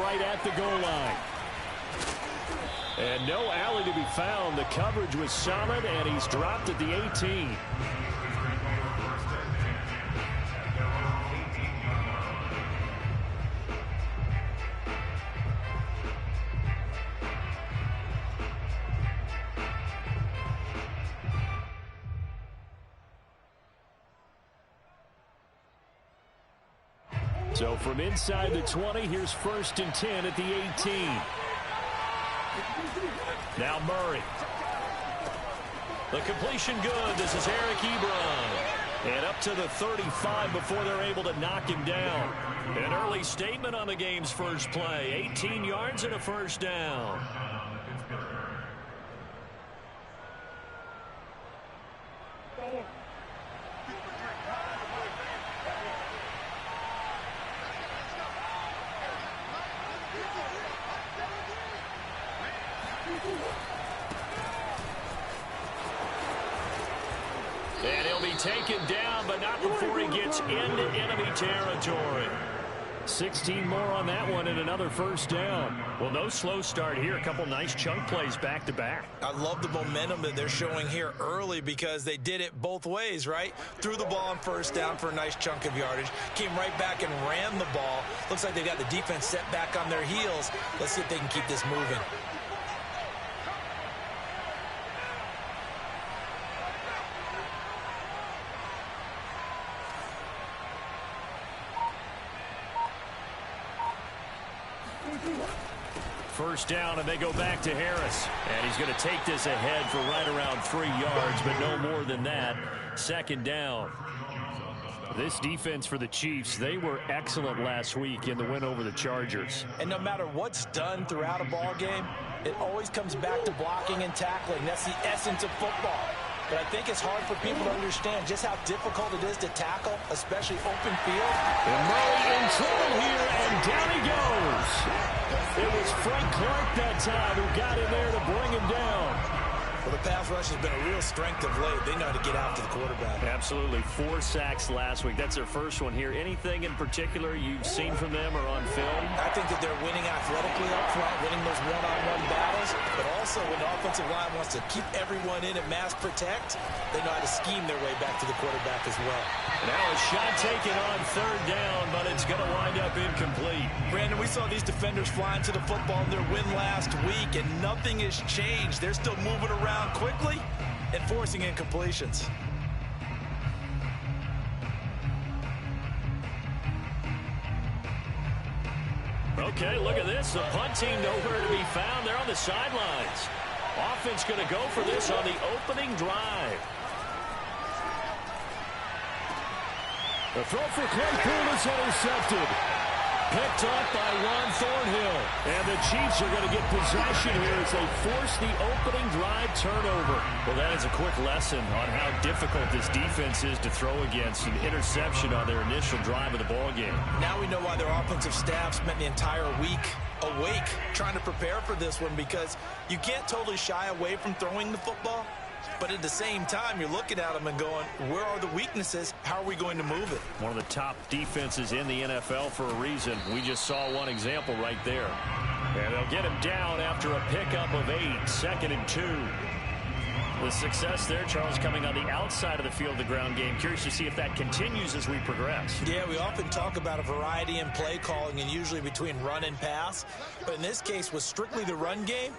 right at the goal line. And no alley to be found. The coverage was solid, and he's dropped at the 18. So from inside the 20, here's 1st and 10 at the 18. Now Murray. The completion good. This is Eric Ebron. And up to the 35 before they're able to knock him down. An early statement on the game's first play. 18 yards and a first down. And he'll be taken down, but not before he gets into enemy territory. 16 more on that one and another first down. Well, no slow start here. A couple nice chunk plays back-to-back. I love the momentum that they're showing here early because they did it both ways, right? Threw the ball on first down for a nice chunk of yardage. Came right back and ran the ball. Looks like they got the defense set back on their heels. Let's see if they can keep this moving. First down, and they go back to Harris. And he's going to take this ahead for right around 3 yards, but no more than that. 2nd down. This defense for the Chiefs, they were excellent last week in the win over the Chargers. And no matter what's done throughout a ball game, it always comes back to blocking and tackling. That's the essence of football. But I think it's hard for people to understand just how difficult it is to tackle, especially open field. And Murray in trouble here, and down he goes. It was Frank Clark that time who got in there to bring him down. Well, the pass rush has been a real strength of late. They know how to get after the quarterback. Absolutely. 4 sacks last week. That's their first one here. Anything in particular you've seen from them or on film? I think that they're winning athletically up front, winning those one-on-one battles, but also when the offensive line wants to keep everyone in and mass protect, they know how to scheme their way back to the quarterback as well. Now a shot taken on 3rd down, but it's going to wind up incomplete. Brandon, we saw these defenders flying to the football in their win last week, and nothing has changed. They're still moving around quickly and forcing incompletions. Okay, look at this. The punt team nowhere to be found. They're on the sidelines. Offense going to go for this on the opening drive. The throw for Claypool is intercepted. Picked up by Juan Thornhill. And the Chiefs are going to get possession here as they force the opening drive turnover. Well, that is a quick lesson on how difficult this defense is to throw against. An interception on their initial drive of the ballgame. Now we know why their offensive staff spent the entire week awake trying to prepare for this one, because you can't totally shy away from throwing the football. But at the same time, you're looking at them and going, where are the weaknesses? How are we going to move it? One of the top defenses in the NFL for a reason. We just saw one example right there. And they'll get him down after a pickup of 8, 2nd and 2. The success there, Charles, coming on the outside of the field, the ground game. Curious to see if that continues as we progress. Yeah, we often talk about a variety in play calling and usually between run and pass. But in this case, with strictly the run game,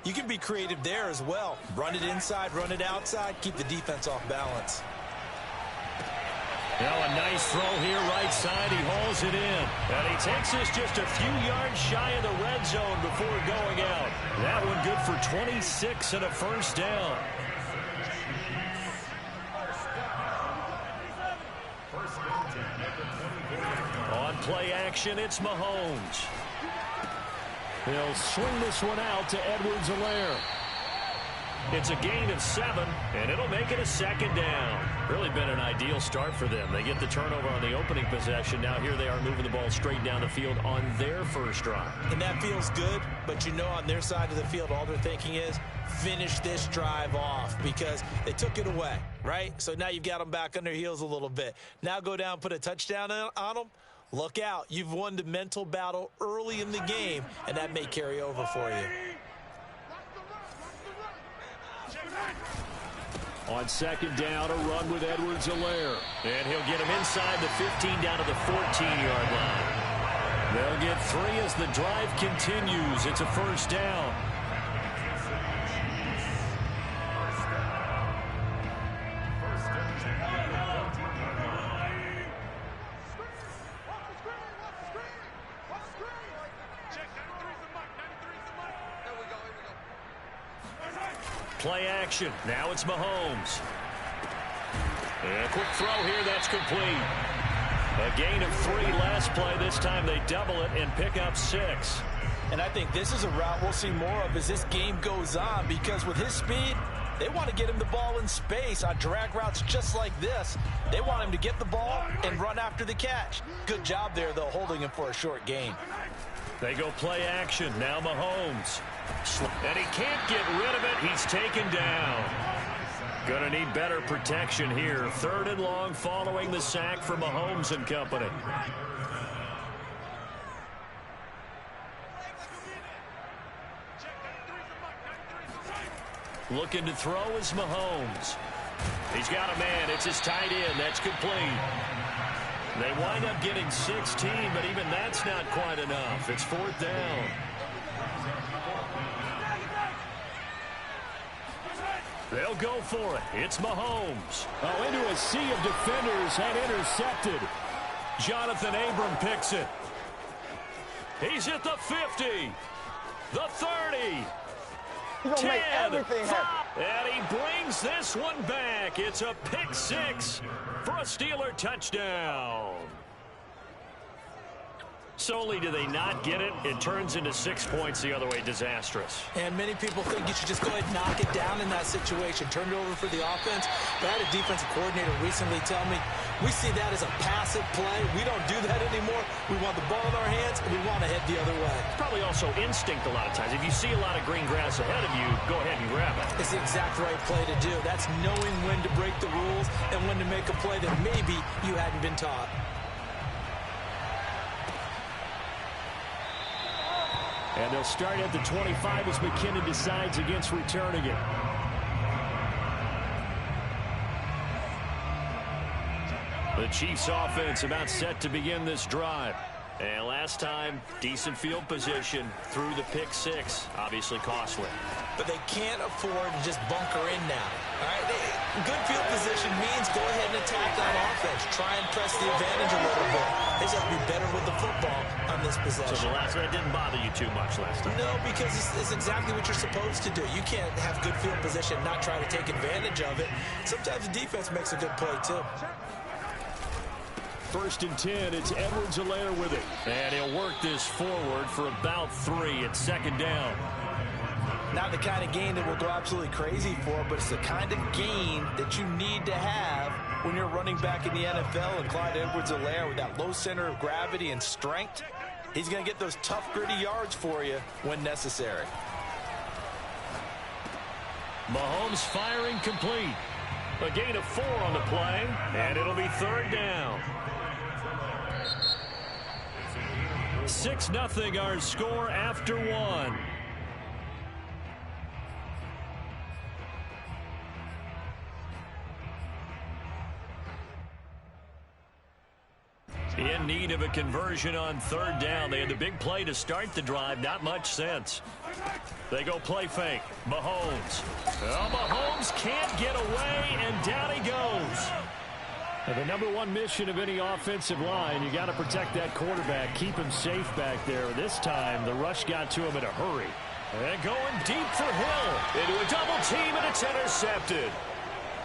you can be creative there as well. Run it inside, run it outside, keep the defense off balance. Now a nice throw here right side. He hauls it in. And he takes this just a few yards shy of the red zone before going out. That one good for 26 and a first down. On play action, it's Mahomes. He'll swing this one out to Edwards-Helaire. It's a gain of 7, and it'll make it a 2nd down. Really been an ideal start for them. They get the turnover on the opening possession. Now here they are moving the ball straight down the field on their first drive. And that feels good, but you know on their side of the field, all they're thinking is finish this drive off because they took it away, right? So now you've got them back on their heels a little bit. Now go down, put a touchdown on them. Look out. You've won the mental battle early in the game, and that may carry over for you. On second down, a run with Edwards-Helaire. And he'll get him inside the 15 down to the 14-yard line. They'll get 3 as the drive continues. It's a first down. Play action. Now it's Mahomes. And a quick throw here. That's complete. A gain of 3 last play. This time they double it and pick up 6. And I think this is a route we'll see more of as this game goes on, because with his speed, they want to get him the ball in space on drag routes just like this. They want him to get the ball and run after the catch. Good job there, though, holding him for a short gain. They go play action. Now Mahomes. And he can't get rid of it. He's taken down. Going to need better protection here. 3rd and long following the sack for Mahomes and company. Looking to throw is Mahomes. He's got a man. It's his tight end. That's complete. They wind up getting 16, but even that's not quite enough. It's 4th down. They'll go for it. It's Mahomes. Oh, into a sea of defenders and intercepted. Jonathan Abram picks it. He's at the 50. The 30. 10. 5. And he brings this one back. It's a pick 6 for a Steeler touchdown. So only do they not get it, it turns into 6 points the other way. Disastrous. And many people think you should just go ahead and knock it down in that situation. Turn it over for the offense. But I had a defensive coordinator recently tell me, we see that as a passive play. We don't do that anymore. We want the ball in our hands, and we want to head the other way. It's probably also instinct a lot of times. If you see a lot of green grass ahead of you, go ahead and grab it. It's the exact right play to do. That's knowing when to break the rules and when to make a play that maybe you hadn't been taught. And they'll start at the 25 as McKinnon decides against returning it. The Chiefs offense about set to begin this drive. And last time, decent field position through the pick 6. Obviously costly. But they can't afford to just bunker in now. All right? Good field position means go ahead and attack that offense. Try and press the advantage a little bit. They just have to be better with the football on this possession. So the last one didn't bother you too much last time? No, because it's exactly what you're supposed to do. You can't have good field position and not try to take advantage of it. Sometimes the defense makes a good play, too. 1st and 10, it's Edwards-Helaire with it. And he'll work this forward for about 3 at 2nd down. Not the kind of gain that we'll go absolutely crazy for, but it's the kind of gain that you need to have when you're running back in the NFL. And Clyde Edwards-Helaire, with that low center of gravity and strength, he's going to get those tough, gritty yards for you when necessary. Mahomes firing complete. A gain of 4 on the play, and it'll be 3rd down. 6-0 our score after 1. In need of a conversion on 3rd down. They had the big play to start the drive. Not much sense. They go play fake. Mahomes. Oh, Mahomes can't get away, and down he goes. And the #1 mission of any offensive line, you got to protect that quarterback, keep him safe back there. This time, the rush got to him in a hurry. And going deep for Hill. Into a double team, and it's intercepted.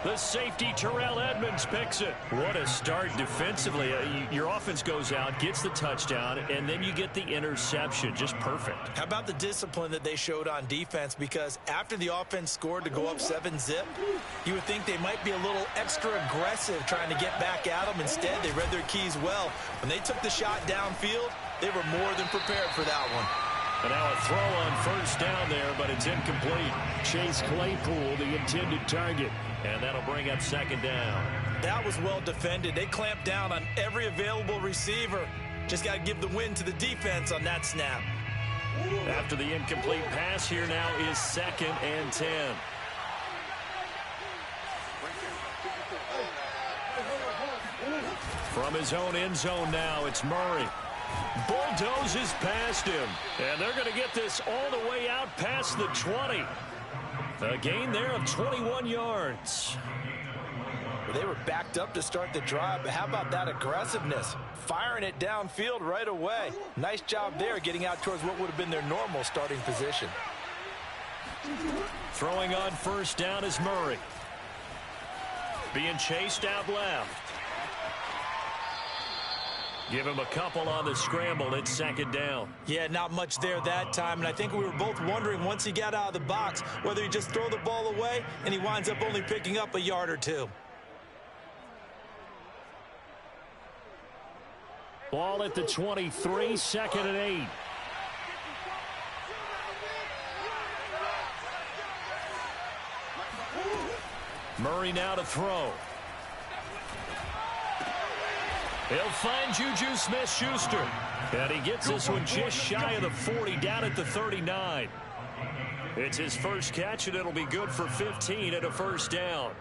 The safety, Terrell Edmunds, picks it. What a start defensively. Your offense goes out, gets the touchdown, and then you get the interception. Just perfect. How about the discipline that they showed on defense? Because after the offense scored to go up 7-zip, you would think they might be a little extra aggressive trying to get back at them. Instead, they read their keys well. When they took the shot downfield, they were more than prepared for that one. And now a throw on 1st down there, but it's incomplete. Chase Claypool, the intended target. And that'll bring up 2nd down. That was well defended. They clamped down on every available receiver. Just got to give the win to the defense on that snap. After the incomplete pass, here now is 2nd and 10. From his own end zone now, it's Murray. Bulldozes past him. And they're going to get this all the way out past the 20. A gain there of 21 yards. They were backed up to start the drive, but how about that aggressiveness? Firing it downfield right away. Nice job there getting out towards what would have been their normal starting position. Throwing on 1st down is Murray. Being chased out left. Give him a couple on the scramble. It's 2nd down. Yeah, not much there that time, and I think we were both wondering once he got out of the box whether he just throw the ball away and he winds up only picking up a yard or two. Ball at the 23, 2nd and 8. Murray now to throw. He'll find Juju Smith-Schuster. And he gets this one just shy of the 40, down at the 39. It's his first catch, and it'll be good for 15 and a 1st down.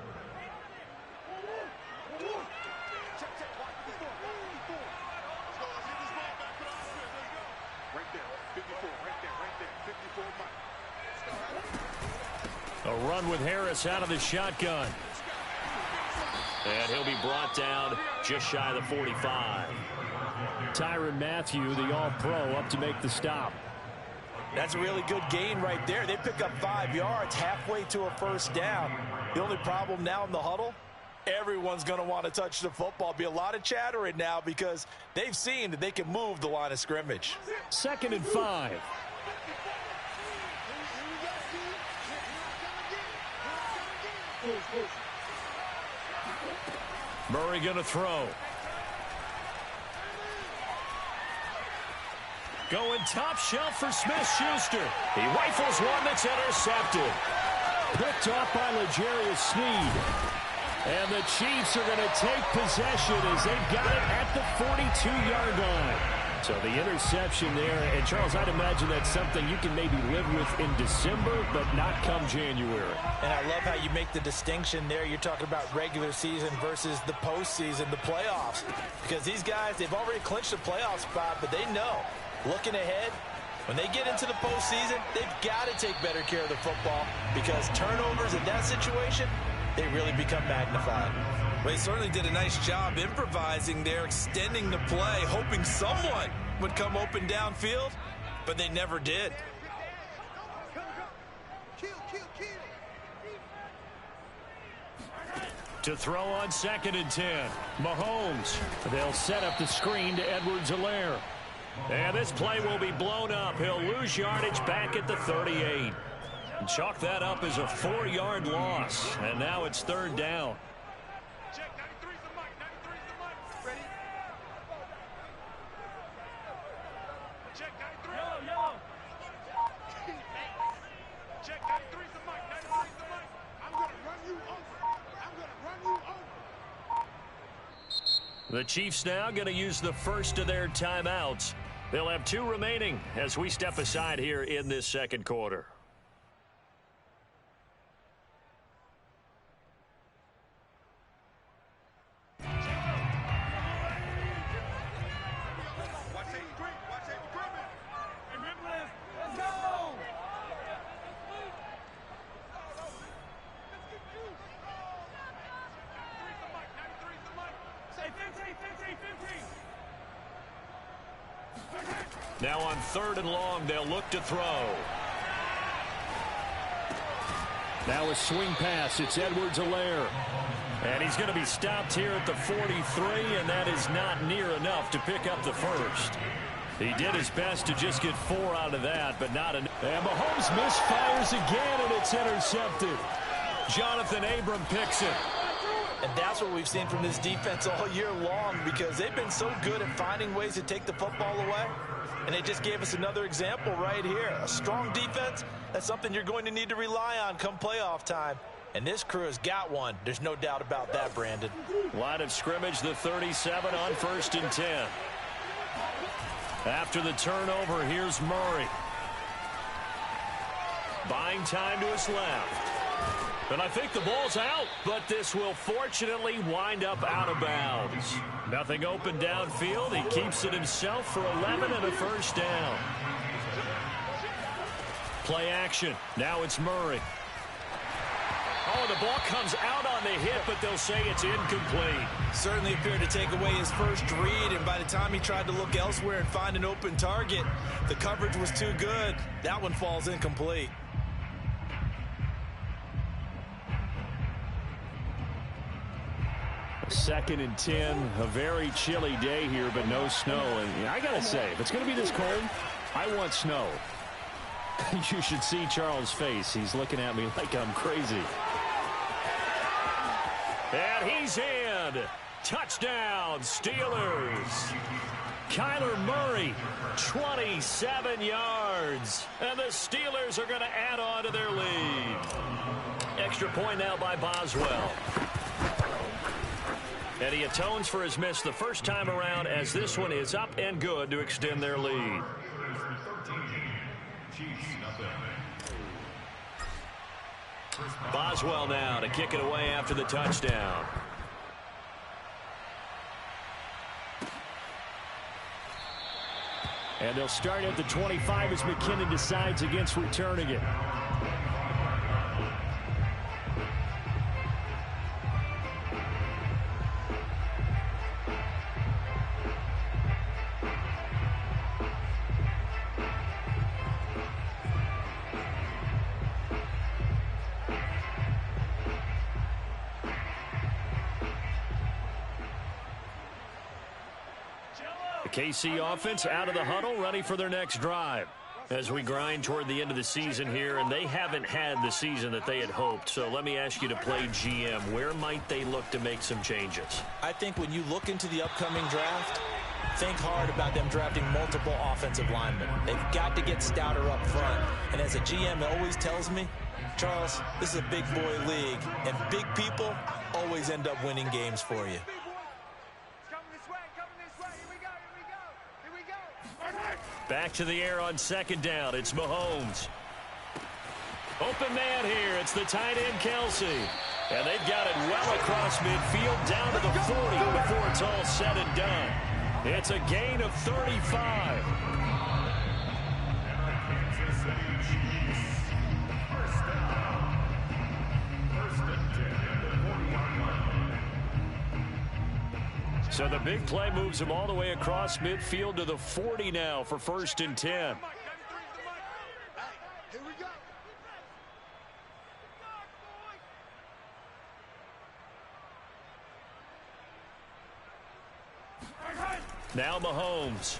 A run with Harris out of the shotgun. And he'll be brought down just shy of the 45. Tyrann Mathieu, the All-Pro, up to make the stop. That's a really good gain right there. They pick up 5 yards halfway to a 1st down. The only problem now in the huddle, everyone's going to want to touch the football. Be a lot of chattering now because they've seen that they can move the line of scrimmage. 2nd and 5. Murray going to throw. Going top shelf for Smith-Schuster. He rifles one that's intercepted. Picked off by L'Jarius Sneed. And the Chiefs are going to take possession as they've got it at the 42-yard line. So the interception there, and Charles, I'd imagine that's something you can maybe live with in December, but not come January. And I love how you make the distinction there. You're talking about regular season versus the postseason, the playoffs. Because these guys, they've already clinched a playoff spot, but they know, looking ahead, when they get into the postseason, they've got to take better care of the football because turnovers in that situation, they really become magnified. Well, they certainly did a nice job improvising there, extending the play, hoping someone would come open downfield, but they never did. To throw on 2nd and 10. Mahomes. They'll set up the screen to Edwards-Helaire. And this play will be blown up. He'll lose yardage back at the 38. And chalk that up as a 4-yard loss. And now it's 3rd down. Check, 93's the mic. 93's the mic. Ready? Check, 93. Yellow. Check, 93's the mic. 93's the mic. I'm going to run you over. I'm going to run you over. The Chiefs now going to use the first of their timeouts. They'll have 2 remaining as we step aside here in this 2nd quarter. Now on 3rd and long, they'll look to throw. Now a swing pass. It's Edwards-Helaire. And he's going to be stopped here at the 43, and that is not near enough to pick up the first. He did his best to just get 4 out of that, but not enough. And Mahomes misfires again, and it's intercepted. Jonathan Abram picks it. And that's what we've seen from this defense all year long because they've been so good at finding ways to take the football away. And they just gave us another example right here. A strong defense, that's something you're going to need to rely on come playoff time. And this crew has got one. There's no doubt about that, Brandon. Line of scrimmage, the 37 on 1st and 10. After the turnover, here's Murray. Buying time to his left. And I think the ball's out, but this will fortunately wind up out of bounds. Nothing open downfield. He keeps it himself for 11 and a first down. Play action. Now it's Murray. Oh, the ball comes out on the hit, but they'll say it's incomplete. Certainly appeared to take away his first read, and by the time he tried to look elsewhere and find an open target, the coverage was too good. That one falls incomplete. Second and 10, a very chilly day here, but no snow. And I got to say, if it's going to be this cold, I want snow. You should see Charles' face. He's looking at me like I'm crazy. And he's in. Touchdown, Steelers. Kyler Murray, 27 yards. And the Steelers are going to add on to their lead. Extra point now by Boswell. And he atones for his miss the first time around, as this one is up and good to extend their lead. Boswell now to kick it away after the touchdown. And they'll start at the 25 as McKinnon decides against returning it. KC offense out of the huddle, ready for their next drive. As we grind toward the end of the season here, and they haven't had the season that they had hoped. So let me ask you to play GM. Where might they look to make some changes? I think when you look into the upcoming draft, think hard about them drafting multiple offensive linemen. They've got to get stouter up front. And as a GM always tells me, Charles, this is a big boy league, and big people always end up winning games for you. Back to the air on second down. It's Mahomes. Open man here. It's the tight end, Kelsey. And they've got it well across midfield down to the 40 before it's all said and done. It's a gain of 35. So the big play moves him all the way across midfield to the 40 now for first and 10. Here we go. Now Mahomes.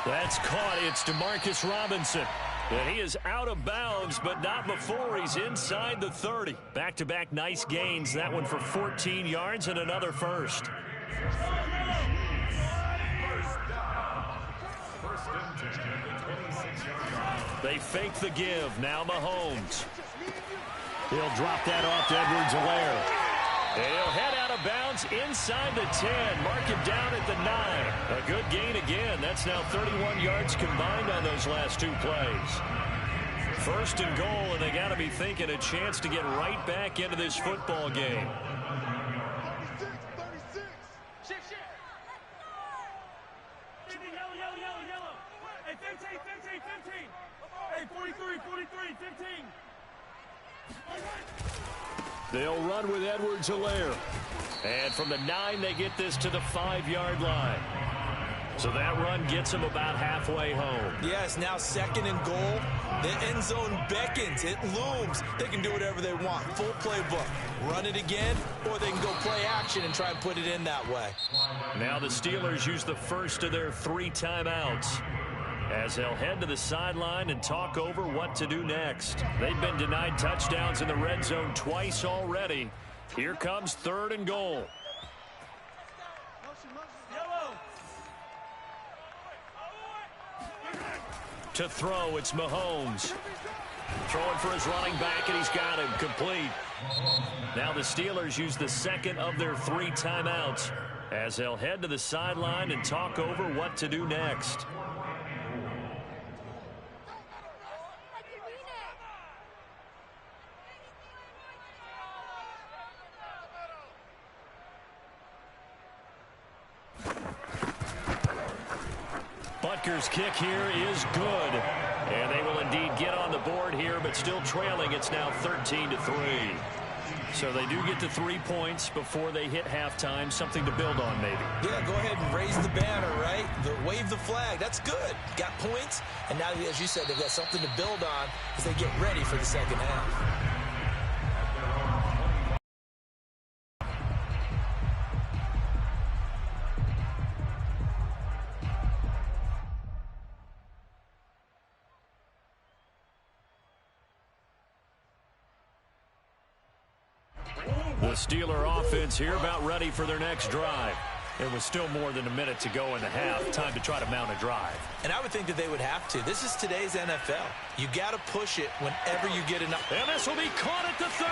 That's caught. It's DeMarcus Robinson. And he is out of bounds, but not before he's inside the 30. Back-to-back nice gains. That one for 14 yards and another first. They fake the give. Now Mahomes. He'll drop that off to Edwards-Helaire. He'll head out of bounds inside the 10. Mark him down at the 9. A good gain again. That's now 31 yards combined on those last two plays. First and goal, and they got to be thinking a chance to get right back into this football game. 36. Yellow. Hey, 15. Hey, 43, 15. They'll run with Edwards-Helaire. And from the 9, they get this to the 5-yard line. So that run gets them about halfway home. Yes, now second and goal. The end zone beckons. It looms. They can do whatever they want. Full playbook. Run it again, or they can go play action and try and put it in that way. Now the Steelers use the first of their 3 timeouts, as they'll head to the sideline and talk over what to do next. They've been denied touchdowns in the red zone twice already. Here comes third and goal. To throw, it's Mahomes. Throwing for his running back, and he's got him complete. Now the Steelers use the second of their 3 timeouts as they'll head to the sideline and talk over what to do next. Butker's kick here is good. And they will indeed get on the board here, but still trailing. It's now 13-3. So they do get to 3 points before they hit halftime. Something to build on, maybe. Yeah, go ahead and raise the banner, right? Wave the flag. That's good. Got points. And now, as you said, they've got something to build on as they get ready for the second half. The Steeler offense here about ready for their next drive. It was still more than a minute to go in the half. Time to try to mount a drive. And I would think that they would have to. This is today's NFL. You got to push it whenever you get enough. And this will be caught at the 30.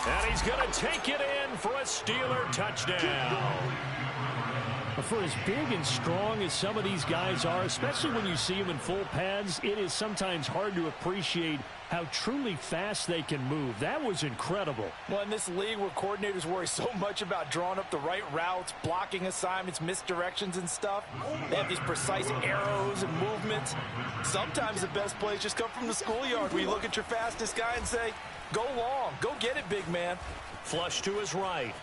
And he's going to take it in for a Steeler touchdown. For as big and strong as some of these guys are, especially when you see them in full pads, it is sometimes hard to appreciate how truly fast they can move. That was incredible. Well, in this league where coordinators worry so much about drawing up the right routes, blocking assignments, misdirections and stuff, they have these precise arrows and movements. Sometimes the best plays just come from the schoolyard where you look at your fastest guy and say, go long, go get it, big man. Flush to his right.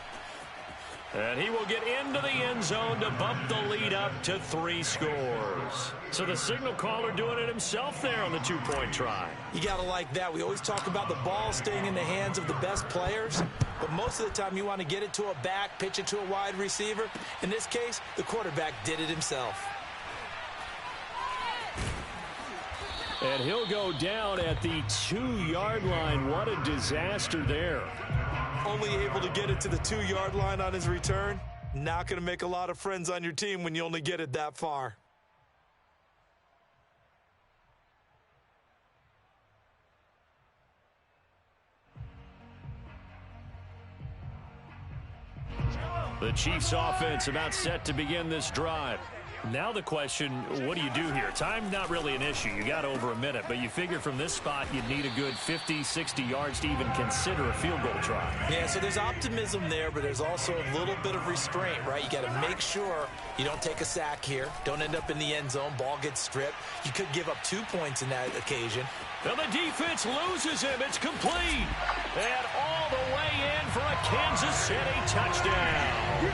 And he will get into the end zone to bump the lead up to 3 scores. So the signal caller doing it himself there on the 2-point try. You got to like that. We always talk about the ball staying in the hands of the best players, but most of the time you want to get it to a back, pitch it to a wide receiver. In this case, the quarterback did it himself. And he'll go down at the 2-yard line. What a disaster there. Only able to get it to the 2-yard line on his return. Not going to make a lot of friends on your team when you only get it that far. The Chiefs offense about set to begin this drive. Now the question, what do you do here? Time's not really an issue. You got over a minute, but you figure from this spot you'd need a good 50, 60 yards to even consider a field goal try. Yeah, so there's optimism there, but there's also a little bit of restraint, right? You got to make sure you don't take a sack here. Don't end up in the end zone. Ball gets stripped. You could give up 2 points in that occasion. Now the defense loses him. It's complete. And all the way in for a Kansas City touchdown.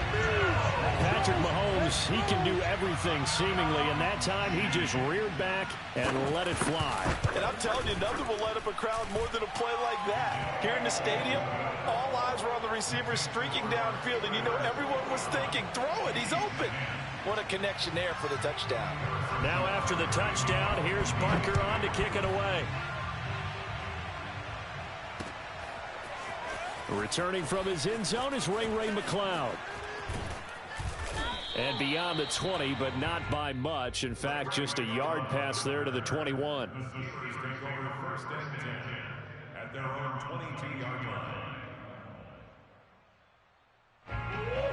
Patrick Mahomes, he can do everything seemingly, and that time he just reared back and let it fly. And I'm telling you, nothing will light up a crowd more than a play like that. Here in the stadium, all eyes were on the receiver streaking downfield, and you know everyone was thinking, throw it, he's open. What a connection there for the touchdown. Now after the touchdown, here's Parker on to kick it away. Returning from his end zone is Ray McCloud. And beyond the 20, but not by much. In fact, just a yard pass there to the 21. At their own 22-yard line.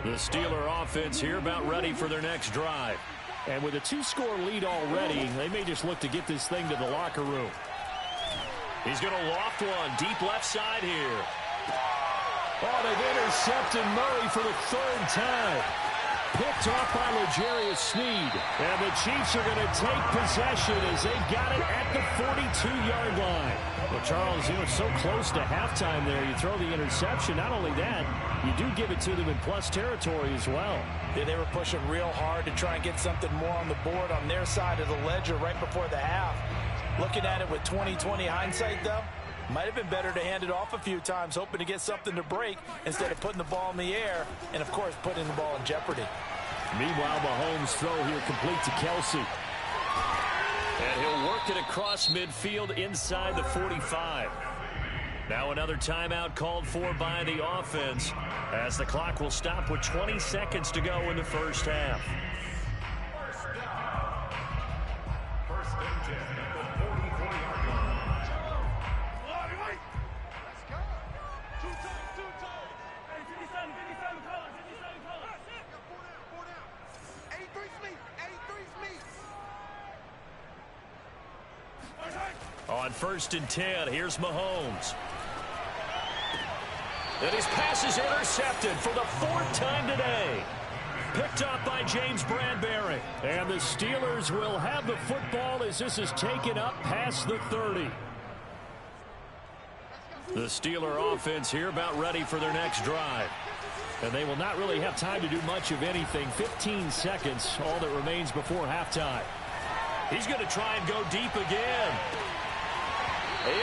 The Steeler offense here about ready for their next drive. And with a 2-score lead already, they may just look to get this thing to the locker room. He's going to loft one deep left side here. Oh, they've intercepted Murray for the 3rd time. Picked off by L'Jarius Sneed. And the Chiefs are going to take possession as they've got it at the 42-yard line. Well, Charles, you know, so close to halftime there. You throw the interception. Not only that, you do give it to them in plus territory as well. Yeah, they were pushing real hard to try and get something more on the board on their side of the ledger right before the half. Looking at it with 20/20 hindsight, though, might have been better to hand it off a few times, hoping to get something to break instead of putting the ball in the air and, of course, putting the ball in jeopardy. Meanwhile, Mahomes' throw here complete to Kelsey. And he'll work it across midfield inside the 45. Now another timeout called for by the offense as the clock will stop with 20 seconds to go in the first half. First and 10 at the 44-yard line. On 1st and 10, here's Mahomes. And his pass is intercepted for the 4th time today. Picked up by James Bradbury. And the Steelers will have the football as this is taken up past the 30. The Steeler offense here about ready for their next drive. And they will not really have time to do much of anything. 15 seconds, all that remains before halftime. He's going to try and go deep again.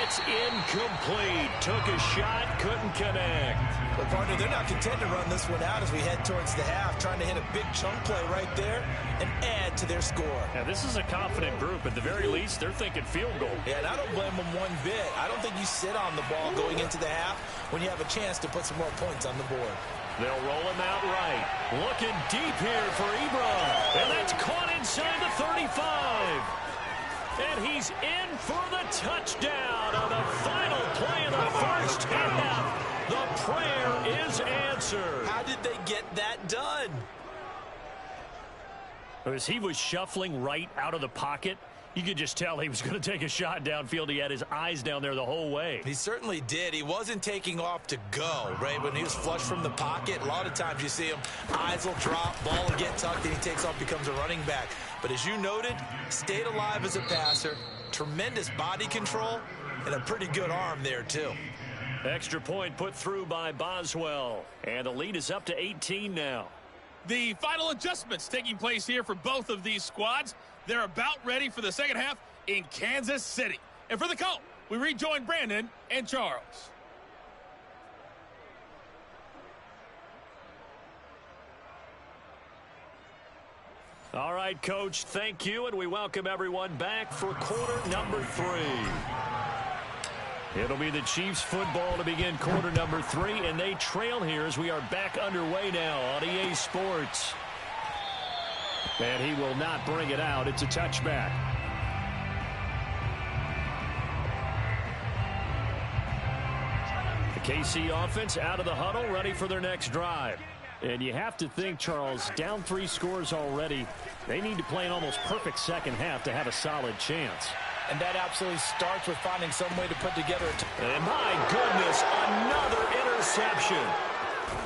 It's incomplete. Took a shot, couldn't connect. But, partner, they're not content to run this one out as we head towards the half, trying to hit a big chunk play right there and add to their score. Now, this is a confident group. At the very least, they're thinking field goal. Yeah, and I don't blame them one bit. I don't think you sit on the ball going into the half when you have a chance to put some more points on the board. They'll roll him out right. Looking deep here for Ebron. And that's caught inside the 35. And he's in for the touchdown on the final play of the first half. The prayer is answered. How did they get that done? As he was shuffling right out of the pocket, you could just tell he was going to take a shot downfield. He had his eyes down there the whole way. He certainly did. He wasn't taking off to go, right? When he was flush from the pocket, a lot of times you see him, eyes will drop, ball will get tucked, and he takes off, becomes a running back. But as you noted, stayed alive as a passer, tremendous body control, and a pretty good arm there, too. Extra point put through by Boswell. And the lead is up to 18 now. The final adjustments taking place here for both of these squads. They're about ready for the second half in Kansas City. And for the call, we rejoin Brandon and Charles. All right, Coach, thank you, and we welcome everyone back for quarter number 3. It'll be the Chiefs football to begin quarter number 3, and they trail here as we are back underway now on EA Sports. And he will not bring it out. It's a touchback. The KC offense out of the huddle, ready for their next drive. And you have to think, Charles, down 3 scores already. They need to play an almost perfect second half to have a solid chance. And that absolutely starts with finding some way to put together and my goodness, another interception.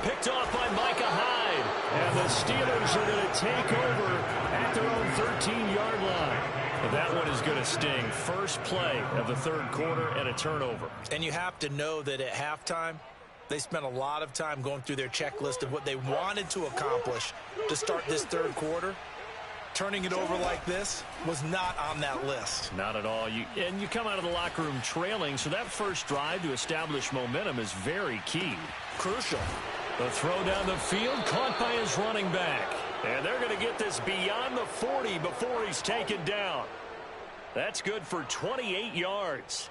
Picked off by Micah Hyde. And the Steelers are going to take over at their own 13-yard line. And that one is going to sting. First play of the 3rd quarter and a turnover. And you have to know that at halftime, they spent a lot of time going through their checklist of what they wanted to accomplish to start this 3rd quarter. Turning it over like this was not on that list. Not at all. You come out of the locker room trailing, so that first drive to establish momentum is very key. Crucial. The throw down the field, caught by his running back. And they're going to get this beyond the 40 before he's taken down. That's good for 28 yards.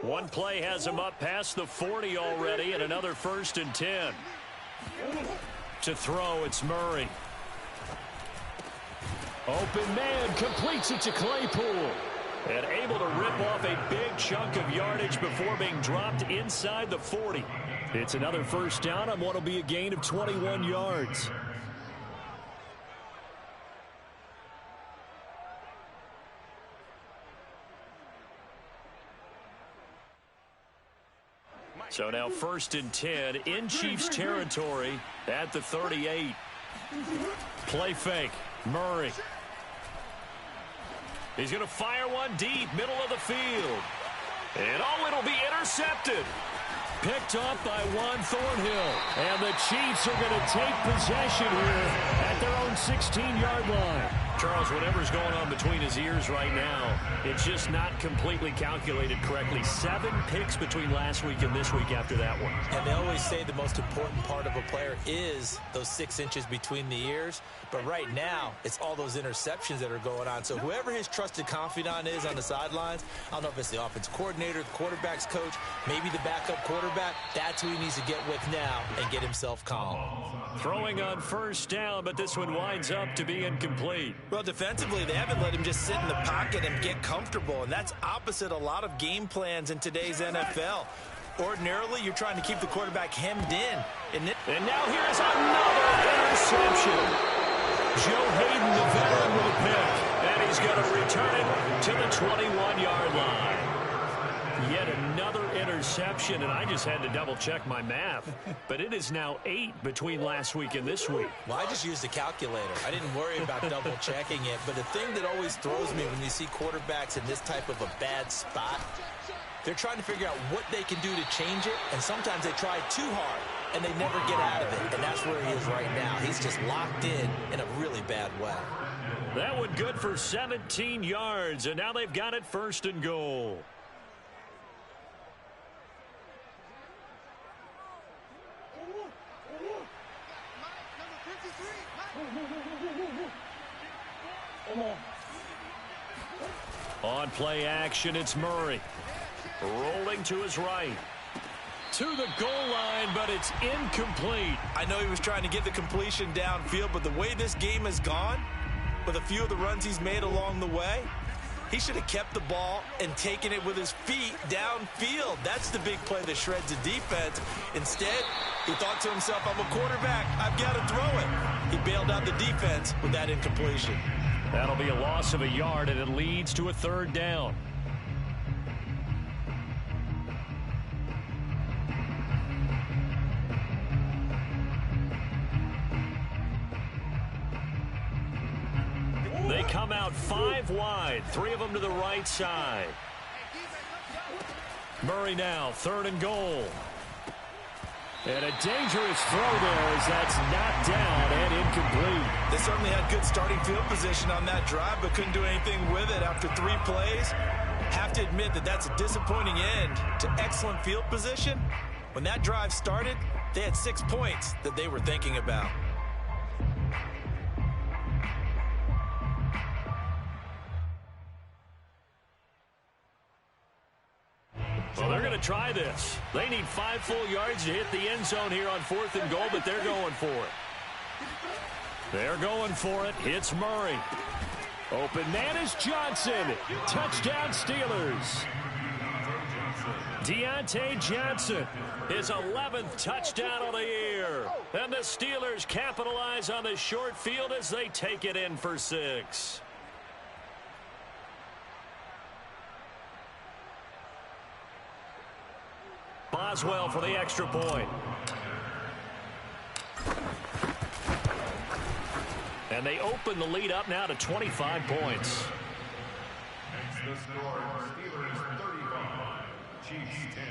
One play has him up past the 40 already, and another 1st and 10. To throw, it's Murray. Open man, completes it to Claypool. And able to rip off a big chunk of yardage before being dropped inside the 40. It's another first down on what will be a gain of 21 yards. So now 1st and 10 in Chiefs territory at the 38. Play fake. Murray. He's going to fire one deep, middle of the field. And it'll be intercepted. Picked up by Juan Thornhill. And the Chiefs are going to take possession here at their own 16-yard line. Charles, whatever's going on between his ears right now, it's just not completely calculated correctly. 7 picks between last week and this week after that one. And they always say the most important part of a player is those 6 inches between the ears. But right now, it's all those interceptions that are going on. So whoever his trusted confidant is on the sidelines, I don't know if it's the offense coordinator, the quarterback's coach, maybe the backup quarterback, that's who he needs to get with now and get himself calm. Throwing on first down, but this one winds up to be incomplete. Well, defensively, they haven't let him just sit in the pocket and get comfortable, and that's opposite a lot of game plans in today's NFL. Ordinarily, you're trying to keep the quarterback hemmed in. And now here's another interception. Joe Hayden, the veteran, with a pick. And he's going to return it to the 21-yard line. Yet another interception, and I just had to double-check my math. But it is now 8 between last week and this week. Well, I just used a calculator. I didn't worry about double-checking it. But the thing that always throws me when you see quarterbacks in this type of a bad spot, they're trying to figure out what they can do to change it, and sometimes they try too hard, and they never get out of it. And that's where he is right now. He's just locked in a really bad way. That one good for 17 yards, and now they've got it 1st and goal. On play action, it's Murray. Rolling to his right. To the goal line, but it's incomplete. I know he was trying to get the completion downfield, but the way this game has gone, with a few of the runs he's made along the way, he should have kept the ball and taken it with his feet downfield. That's the big play that shreds the defense. Instead, he thought to himself, I'm a quarterback. I've got to throw it. He bailed out the defense with that incompletion. That'll be a loss of a yard, and it leads to a 3rd down. They come out 5 wide, 3 of them to the right side. Murray now, 3rd and goal. And a dangerous throw there as that's knocked down and incomplete. They certainly had good starting field position on that drive, but couldn't do anything with it after 3 plays. Have to admit that that's a disappointing end to excellent field position. When that drive started, they had 6 points that they were thinking about. Well, they're going to try this. They need 5 full yards to hit the end zone here on 4th and goal, but they're going for it. They're going for it. It's Murray. Open man is Johnson. Touchdown Steelers. Deontay Johnson, his 11th touchdown of the year. And the Steelers capitalize on the short field as they take it in for 6. Boswell for the extra point. And they open the lead up now to 25 points. Makes the score Steelers 35, Chiefs 10.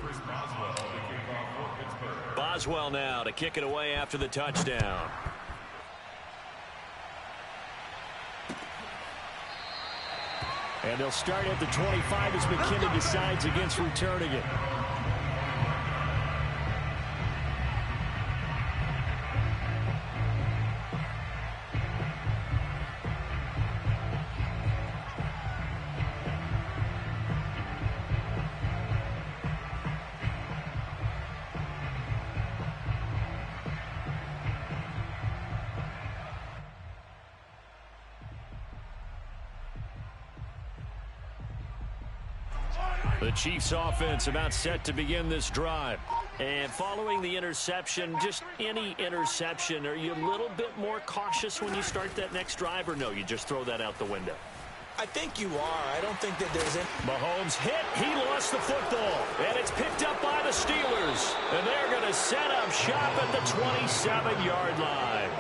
Chris Boswell to kick off for Pittsburgh. Boswell now to kick it away after the touchdown. And they'll start at the 25 as McKinnon decides against returning it. The Chiefs offense about set to begin this drive. And following the interception, just any interception, are you a little bit more cautious when you start that next drive, or no, you just throw that out the window? I think you are. I don't think that there's any... Mahomes hit. He lost the football. And it's picked up by the Steelers. And they're going to set up shop at the 27-yard line.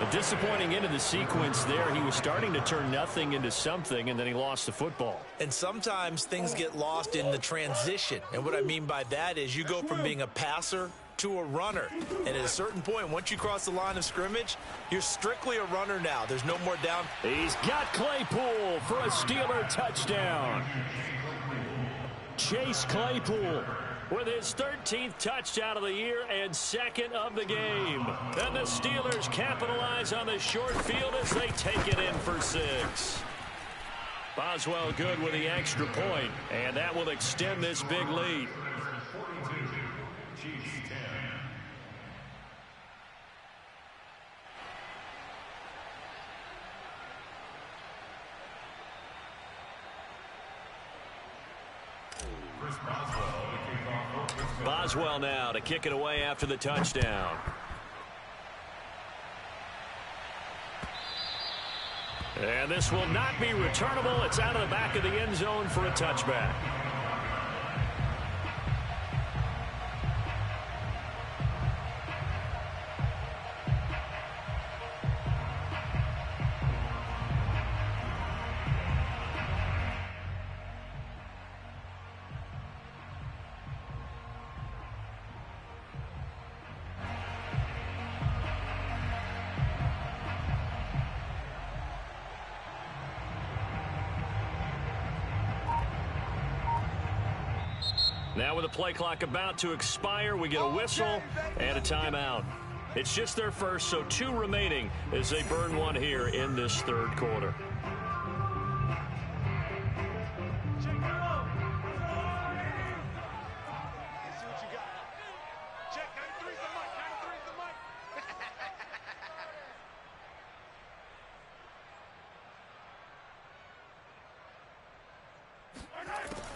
A disappointing end of the sequence there. He was starting to turn nothing into something, and then he lost the football. And sometimes things get lost in the transition. And what I mean by that is you go from being a passer to a runner. And at a certain point, once you cross the line of scrimmage, you're strictly a runner now. There's no more down. He's got Claypool for a Steeler touchdown. Chase Claypool with his 13th touchdown of the year and 2nd of the game. And the Steelers capitalize on the short field as they take it in for 6. Boswell good with the extra point, and that will extend this big lead. Boswell now to kick it away after the touchdown. And this will not be returnable. It's out of the back of the end zone for a touchback. Now with the play clock about to expire, we get a whistle and a timeout. It's just their first, so 2 remaining as they burn one here in this third quarter.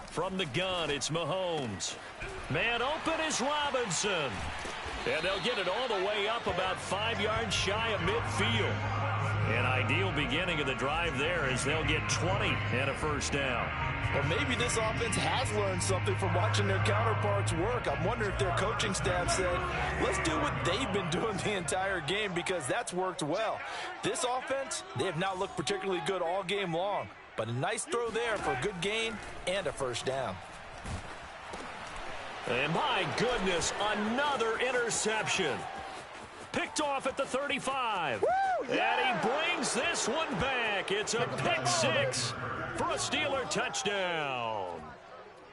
From the gun, it's Mahomes. Man open is Robinson. And they'll get it all the way up about 5 yards shy of midfield. An ideal beginning of the drive there as they'll get 20 and a first down. Well, maybe this offense has learned something from watching their counterparts work. I'm wondering if their coaching staff said, let's do what they've been doing the entire game, because that's worked well. This offense, they have not looked particularly good all game long. But a nice throw there for a good gain and a first down. And my goodness, another interception. Picked off at the 35. Woo, yeah! And he brings this one back. It's a pick 6 for a Steeler touchdown.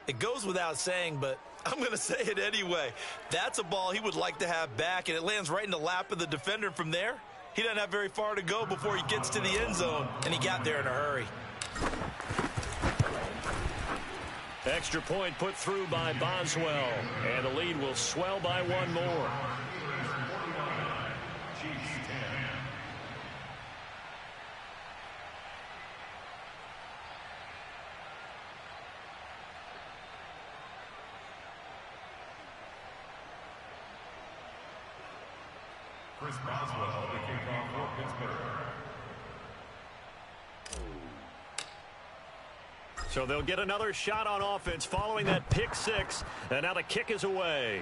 It goes without saying, but I'm going to say it anyway. That's a ball he would like to have back, and it lands right in the lap of the defender. From there, he doesn't have very far to go before he gets to the end zone, and he got there in a hurry. Extra point put through by Boswell, and the lead will swell by 1 more. Chris Boswell, the kickoff for Pittsburgh. So they'll get another shot on offense following that pick 6, and now the kick is away.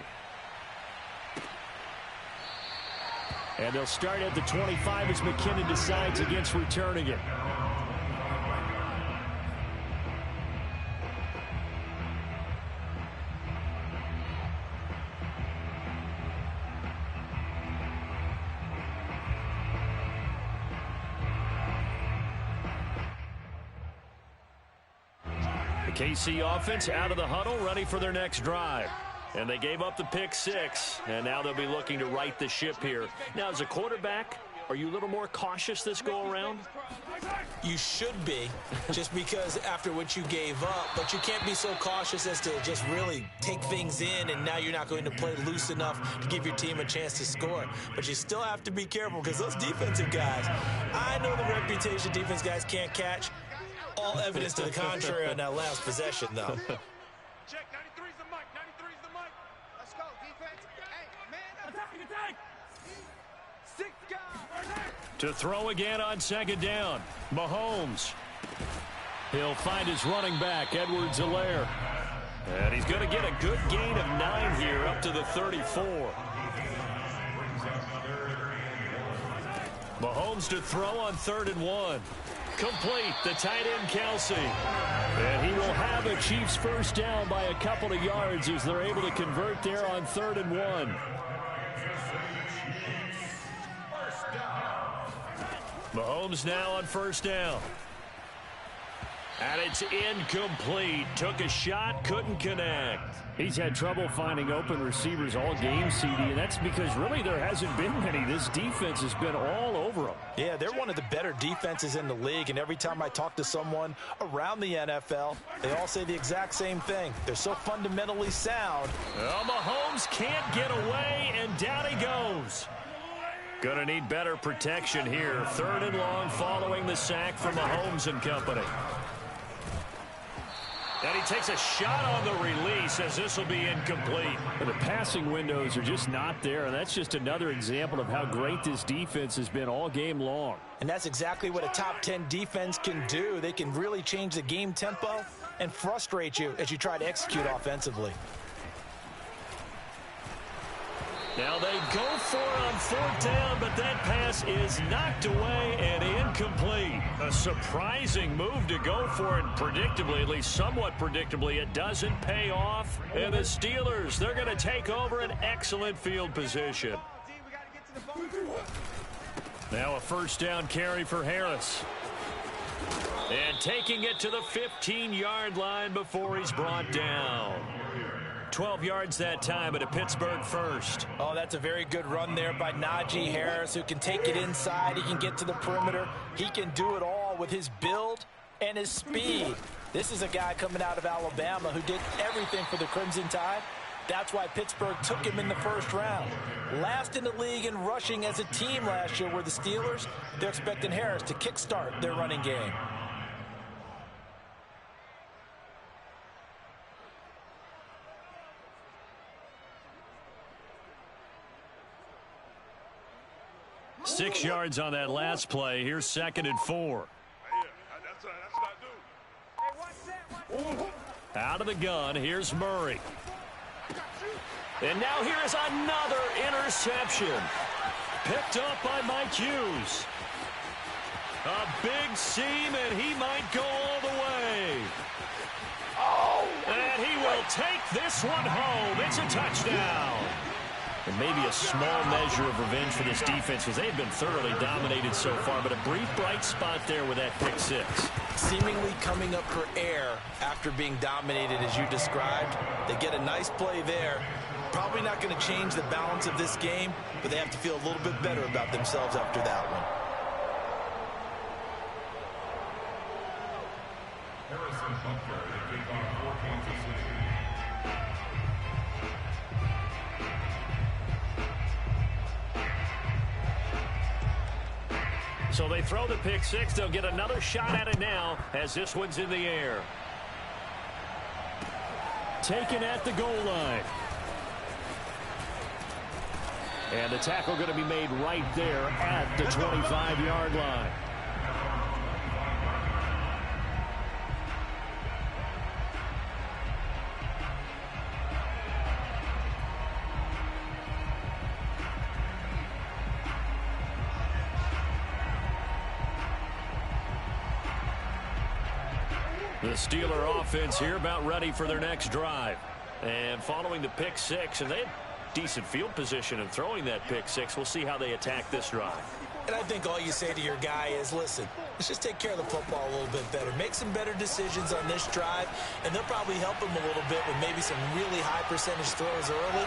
And they'll start at the 25 as McKinnon decides against returning it. The KC offense out of the huddle, ready for their next drive. And they gave up the pick 6, and now they'll be looking to right the ship here. Now, as a quarterback, are you a little more cautious this go-around? You should be, just because after what you gave up. But you can't be so cautious as to just really take things in, and now you're not going to play loose enough to give your team a chance to score. But you still have to be careful, because those defensive guys, I know the reputation defense guys can't catch. All evidence to the contrary on that last possession, though. Check, 93's the mic, 93's the mic. Let's go, defense. Hey, man, attack. 6 guys. To throw again on second down, Mahomes. He'll find his running back, Edwards-Helaire. And he's going to get a good gain of 9 here up to the 34. Mahomes to throw on 3rd and 1. Complete, the tight end Kelsey. And he will have a Chiefs first down by a couple of yards as they're able to convert there on 3rd and 1. Mahomes now on first down. And it's incomplete. Took a shot, couldn't connect. He's had trouble finding open receivers all game, CD, and that's because really there hasn't been many. This defense has been all over them. Yeah, they're one of the better defenses in the league, and every time I talk to someone around the NFL, they all say the exact same thing. They're so fundamentally sound. Well, Mahomes can't get away, and down he goes. Gonna need better protection here. 3rd and long following the sack from Mahomes and company. And he takes a shot on the release as this will be incomplete. And the passing windows are just not there, and that's just another example of how great this defense has been all game long. And that's exactly what a top 10 defense can do. They can really change the game tempo and frustrate you as you try to execute offensively. Now they go for it on 4th down, but that pass is knocked away and incomplete. A surprising move to go for it, and predictably, at least somewhat predictably, it doesn't pay off. And the Steelers, they're going to take over an excellent field position. Now a 1st down carry for Harris. And taking it to the 15-yard line before he's brought down. 12 yards that time, but a Pittsburgh first. Oh, that's a very good run there by Najee Harris, who can take it inside. He can get to the perimeter. He can do it all with his build and his speed. This is a guy coming out of Alabama who did everything for the Crimson Tide. That's why Pittsburgh took him in the 1st round. Last in the league in rushing as a team last year were the Steelers. They're expecting Harris to kickstart their running game. Six yards on that last play. Here's 2nd and 4. Out of the gun, here's Murray. And now here is another interception. Picked up by Mike Hughes. A big seam, and he might go all the way. And he will take this one home. It's a touchdown. And maybe a small measure of revenge for this defense, because they've been thoroughly dominated so far, but a brief bright spot there with that pick 6. Seemingly coming up for air after being dominated as you described. They get a nice play there. Probably not going to change the balance of this game, but they have to feel a little bit better about themselves after that one. Harrison Butker, they take on for Kansas City. So they throw the pick 6. They'll get another shot at it now as this one's in the air. Taken at the goal line. And the tackle going to be made right there at the 25-yard line. The Steeler offense here about ready for their next drive. And following the pick 6, and they had decent field position in throwing that pick 6. We'll see how they attack this drive. And I think all you say to your guy is, listen, let's just take care of the football a little bit better. Make some better decisions on this drive, and they'll probably help him a little bit with maybe some really high percentage throws early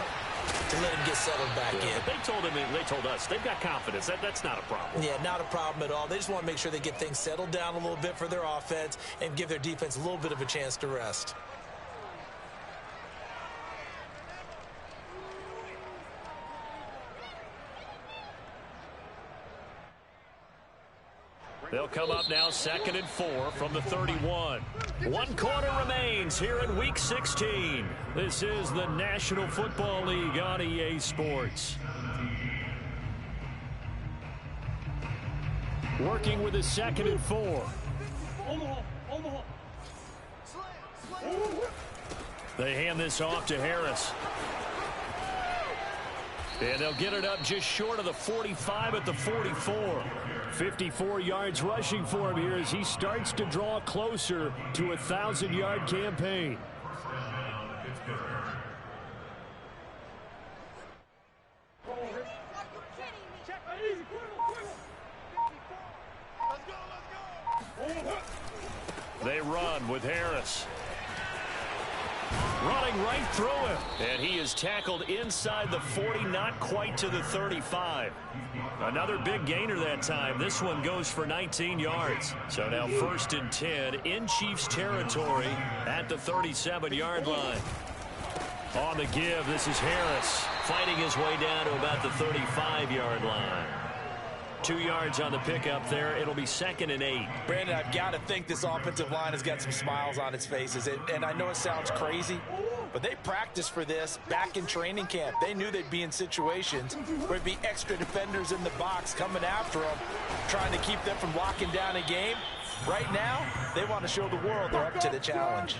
to let him get settled back in. They told him, and they told us, they've got confidence. That's not a problem. Yeah, not a problem at all. They just want to make sure they get things settled down a little bit for their offense and give their defense a little bit of a chance to rest. They'll come up now 2nd and 4 from the 31. 1 quarter remains here in Week 16. This is the National Football League on EA Sports. Working with a 2nd and 4. They hand this off to Harris. And they'll get it up just short of the 45 at the 44. 54 yards rushing for him here as he starts to draw closer to a 1,000-yard campaign. They run with Harris. Running right through him. And he is tackled inside the 40, not quite to the 35. Another big gainer that time. This one goes for 19 yards. So now 1st and 10 in Chiefs territory at the 37-yard line. On the give, this is Harris fighting his way down to about the 35-yard line. 2 yards on the pickup there. It'll be 2nd and 8. Brandon, I've got to think this offensive line has got some smiles on its faces. And I know it sounds crazy, but they practiced for this back in training camp. They knew they'd be in situations where there'd be extra defenders in the box coming after them, trying to keep them from locking down a game. Right now, they want to show the world they're up to the challenge.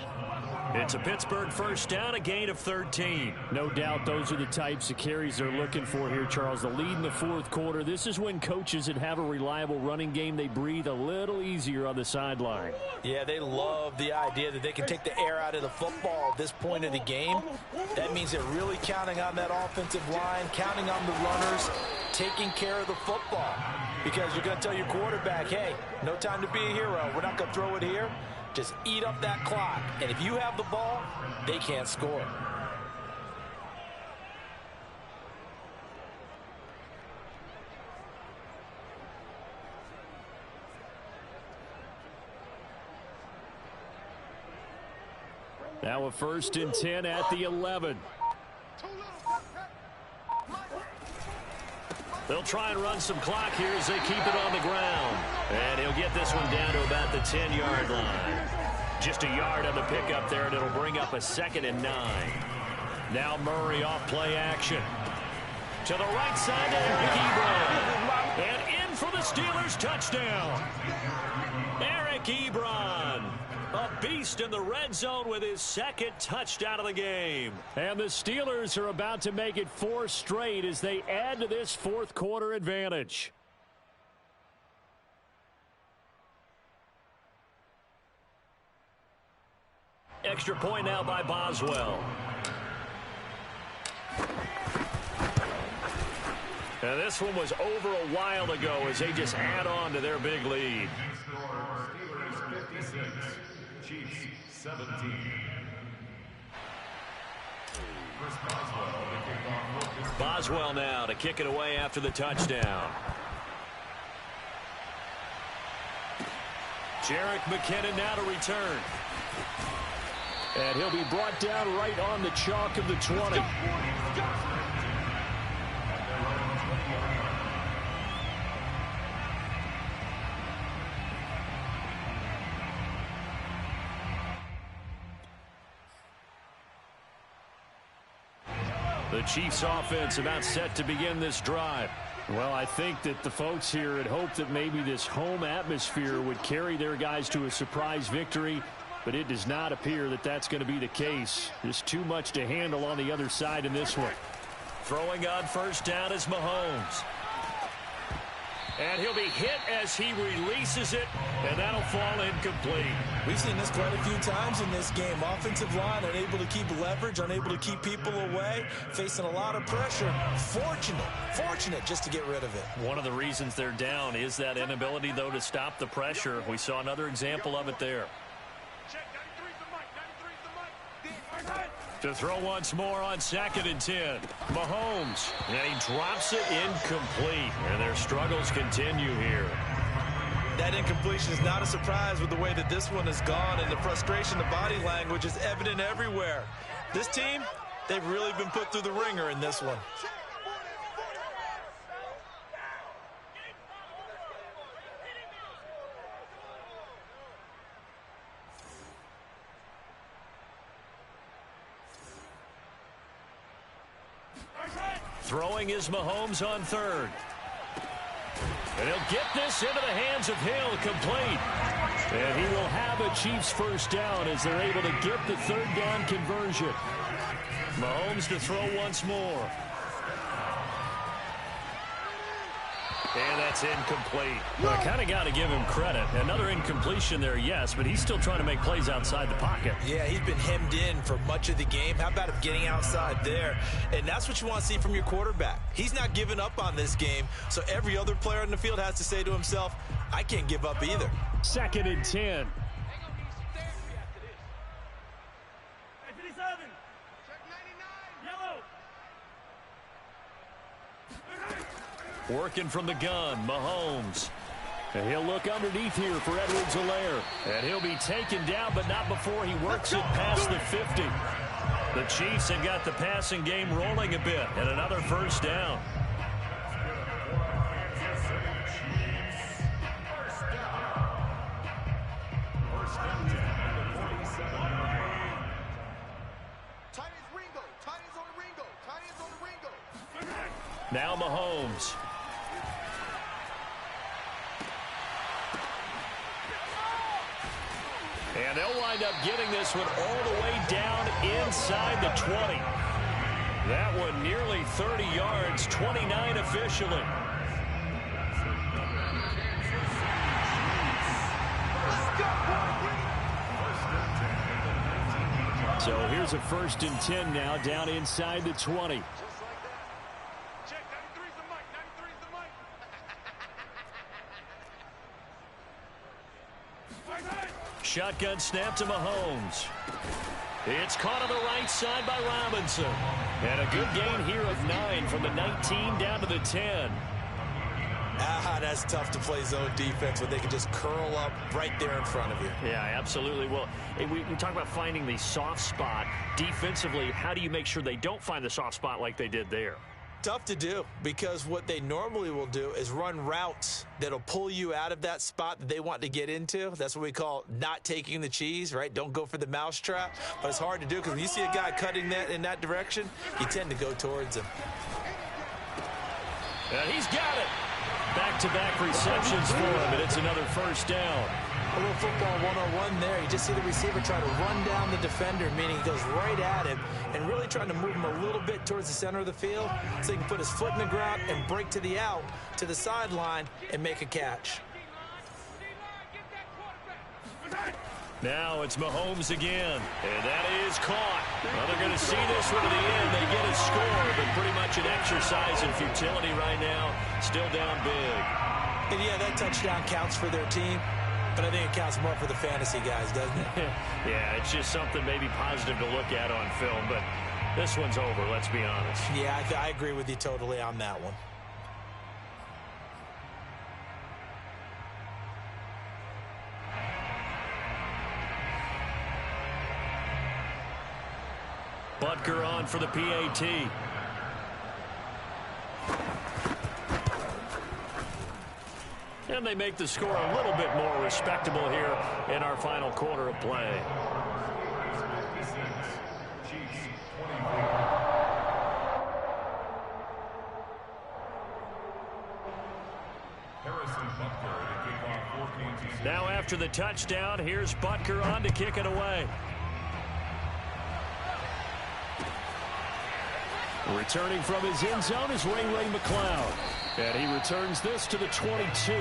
It's a Pittsburgh first down, a gain of 13. No doubt those are the types of carries they're looking for here, Charles. The lead in the 4th quarter. This is when coaches that have a reliable running game, they breathe a little easier on the sideline. Yeah, they love the idea that they can take the air out of the football at this point of the game. That means they're really counting on that offensive line, counting on the runners, taking care of the football. Because you're going to tell your quarterback, hey, no time to be a hero. We're not going to throw it here. Just eat up that clock. And if you have the ball, they can't score. Now a 1st and 10 at the 11. They'll try and run some clock here as they keep it on the ground. And he'll get this one down to about the 10-yard line. Just a yard on the pickup there, and it'll bring up a 2nd and 9. Now Murray off play action. To the right side to Eric Ebron. And in for the Steelers touchdown. Eric Ebron. A beast in the red zone with his 2nd touchdown of the game. And the Steelers are about to make it 4 straight as they add to this 4th quarter advantage. Extra point now by Boswell. And this one was over a while ago as they just add on to their big lead. Steelers 56, Chiefs 17. Chris Boswell to kick off. Boswell now to kick it away after the touchdown. Jerick McKinnon now to return. And he'll be brought down right on the chalk of the 20. The Chiefs offense about set to begin this drive. Well, I think that the folks here had hoped that maybe this home atmosphere would carry their guys to a surprise victory, but it does not appear that that's going to be the case. There's too much to handle on the other side in this one. Throwing on first down is Mahomes. And he'll be hit as he releases it, and that'll fall incomplete. We've seen this quite a few times in this game. Offensive line unable to keep leverage, unable to keep people away, facing a lot of pressure. Fortunate just to get rid of it. One of the reasons they're down is that inability, though, to stop the pressure. We saw another example of it there. To throw once more on 2nd and 10. Mahomes. And he drops it incomplete. And their struggles continue here. That incompletion is not a surprise with the way that this one has gone, and the frustration, the body language is evident everywhere. This team, they've really been put through the ringer in this one. Throwing is Mahomes on 3rd. And he'll get this into the hands of Hill, complete. And he will have a Chiefs first down as they're able to get the 3rd down conversion. Mahomes to throw once more. And that's incomplete. Well, I kind of got to give him credit. Another incompletion there, yes, but he's still trying to make plays outside the pocket. Yeah, he's been hemmed in for much of the game. How about him getting outside there? And that's what you want to see from your quarterback. He's not giving up on this game, so every other player on the field has to say to himself, I can't give up either. 2nd and 10. Working from the gun, Mahomes. And he'll look underneath here for Edwards-Helaire. And he'll be taken down, but not before he works it past the 50. The Chiefs have got the passing game rolling a bit, and another first down. Now Mahomes. And they'll wind up getting this one all the way down inside the 20. That one nearly 30 yards, 29 officially. So here's a 1st and 10 now down inside the 20. Check, 93's the mic, 93's the mic. Shotgun snap to Mahomes. It's caught on the right side by Robinson. And a good gain here of 9 from the 19 down to the 10. That's tough to play zone defense when they can just curl up right there in front of you. Yeah, absolutely. Well, we talk about finding the soft spot. Defensively, how do you make sure they don't find the soft spot like they did there? Tough to do, because what they normally will do is run routes that'll pull you out of that spot that they want to get into. That's what we call not taking the cheese, right? Don't go for the mousetrap. But it's hard to do because when you see a guy cutting that in that direction, you tend to go towards him. And he's got it. Back-to-back receptions for him, and it's another 1st down. A little football 101 there. You just see the receiver try to run down the defender, meaning he goes right at him and really trying to move him a little bit towards the center of the field so he can put his foot in the ground and break to the out, to the sideline, and make a catch. Now it's Mahomes again, and that is caught. Well, they're going to see this one to the end. They get a score, but pretty much an exercise in futility right now. Still down big. And yeah, that touchdown counts for their team, but I think it counts more for the fantasy guys, doesn't it? Yeah, it's just something maybe positive to look at on film, but this one's over, let's be honest. Yeah, I agree with you totally on that one. Butker on for the PAT. And they make the score a little bit more respectable here in our final quarter of play. Now after the touchdown, here's Butker on to kick it away. Returning from his end zone is Ray McCloud. And he returns this to the 22.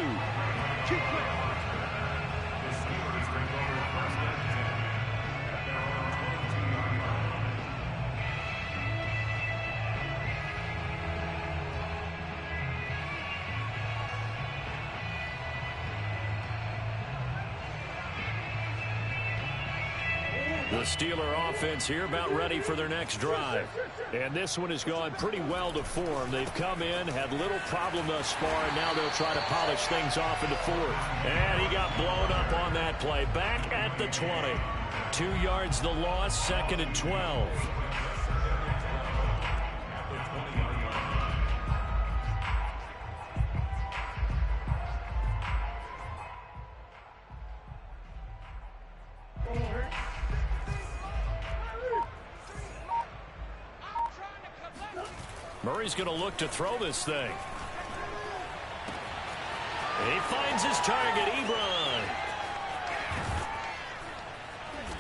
The Steeler offense here about ready for their next drive. And this one has gone pretty well to form. They've come in, had little problem thus far, and now they'll try to polish things off in the 4th. And he got blown up on that play. Back at the 20. 2 yards the loss, 2nd and 12. Murray's going to look to throw this thing. He finds his target, Ebron.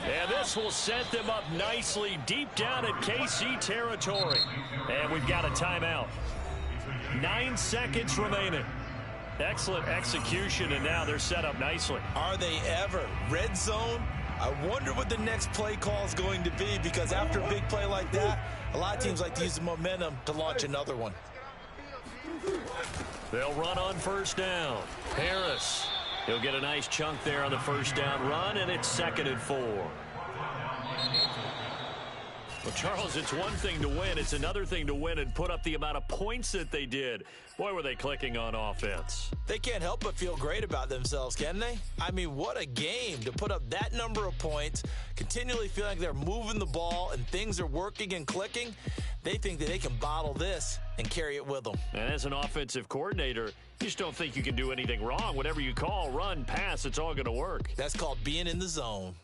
And this will set them up nicely deep down at KC territory. And we've got a timeout. 9 seconds remaining. Excellent execution, and now they're set up nicely. Are they ever? Red zone? I wonder what the next play call is going to be, because after a big play like that, a lot of teams like to use the momentum to launch another one. They'll run on 1st down. Harris. He'll get a nice chunk there on the 1st down run, and it's 2nd and 4. Well, Charles, it's one thing to win. It's another thing to win and put up the amount of points that they did. Boy, were they clicking on offense. They can't help but feel great about themselves, can they? I mean, what a game to put up that number of points, continually feel like they're moving the ball and things are working and clicking. They think that they can bottle this and carry it with them. And as an offensive coordinator, you just don't think you can do anything wrong. Whatever you call, run, pass, it's all going to work. That's called being in the zone.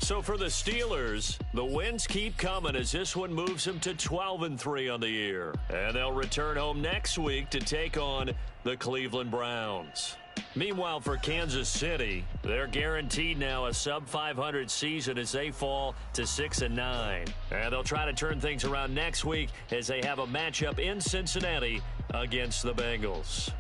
So for the Steelers, the wins keep coming as this one moves them to 12-3 on the year. And they'll return home next week to take on the Cleveland Browns. Meanwhile, for Kansas City, they're guaranteed now a sub-500 season as they fall to 6-9. And they'll try to turn things around next week as they have a matchup in Cincinnati against the Bengals.